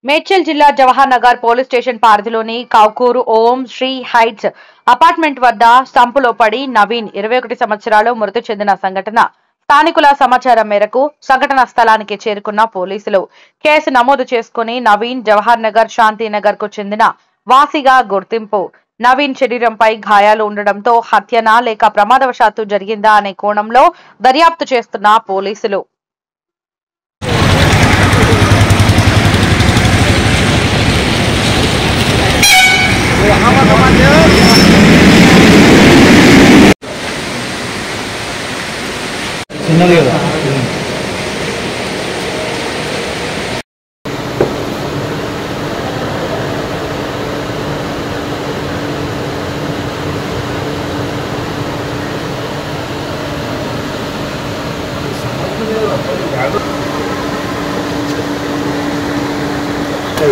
మేడ్చల్ జిల్లా Jawahar Nagar police station పరిధిలోని కౌకూరు ఓం Shri heights apartment వద్ద సంపులో పడి నవీన్ 21 సంవత్సరాలు మృతి చెందిన సంఘటన స్థానికుల సమాచారం మేరకు సంఘటన స్థలానికి చేరుకున్న పోలీసులు కేసు నమోదు చేసుకుని నవీన్ జవహర్ నగర్ శాంతినగర్ కు చెందిన వాసిగా గుర్తింపు. నవీన్ శరీరంపై గాయాలు ఉండడంతో హత్యనా లేక ప్రమాదవశాత్తు జరిగిందా అనే కోణంలో దర్యాప్తు చేస్తున్న పోలీసులు.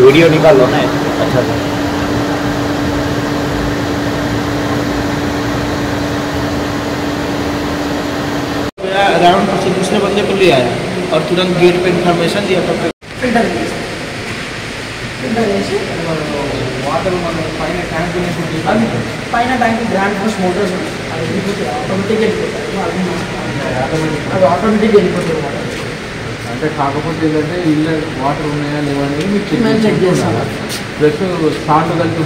वीडियो निकाल लो ना। अच्छा अराउंड पीछे दूसरे बंदे को ले आया और तुरंत गेट पे इन्फॉर्मेशन दिया तो वाटर पైన ట్యాంక్ గ్రాండ్ ఫోర్స్ మోటార్స్ ఆటోమేటిక్ వెళ్ళిపోతుంది. అంటే కాకపోతే ఏంటంటే ఇల్లు వాటర్ ఉన్నాయా లేవా అనేది మీకు చెక్ చేస్తాను. ప్లస్ సాల్ట్ కలిపి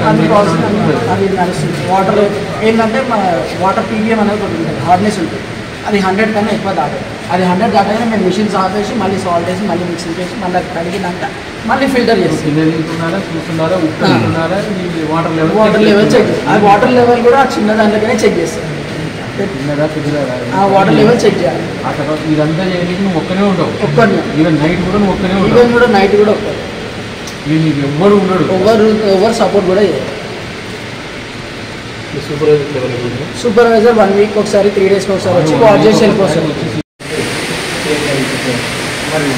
అది నడుస్తుంది. వాటర్ ఏంటంటే మన వాటర్ పీపీఎం అనేది ఒకటి ఉంటుంది, హార్డ్నెస్ ఉంటుంది. అది 100 కన్నా ఎక్కువ దాటదు. అది 100 దాటగానే మేము మిషన్స్ ఆపేసి మళ్ళీ సాల్ట్ వేసి మళ్ళీ మిక్సింగ్ చేసి మళ్ళీ కడిగినాక మళ్ళీ ఫిల్టర్ చేసి చూస్తున్నారా వాటర్ లెవెల్ చెక్. ఆ వాటర్ లెవెల్ కూడా చిన్న దాంట్లోనే చెక్ చేస్తాం. ఆ వాటర్ లెవెల్ చెక్ చేయాలి. ఆ తర్వాత ఇదంతా చేయడానికి నువ్వు ఒక్కనే ఉండవు. ఒక్కనే ఈవెన్ నైట్ కూడా నువ్వు ఒక్కనే ఉండవు. ఈవెన్ కూడా నైట్ కూడా ఒక్కనే. నీకు ఎవ్వరు ఉండడు. ఎవరు సపోర్ట్ కూడా చేయాలి. సూపర్వైజర్ 1 వీక్ ఒకసారి 3 డేస్కి ఒకసారి వచ్చి వాచ్ చేసి వెళ్ళిపోతారు. వాళ్ళు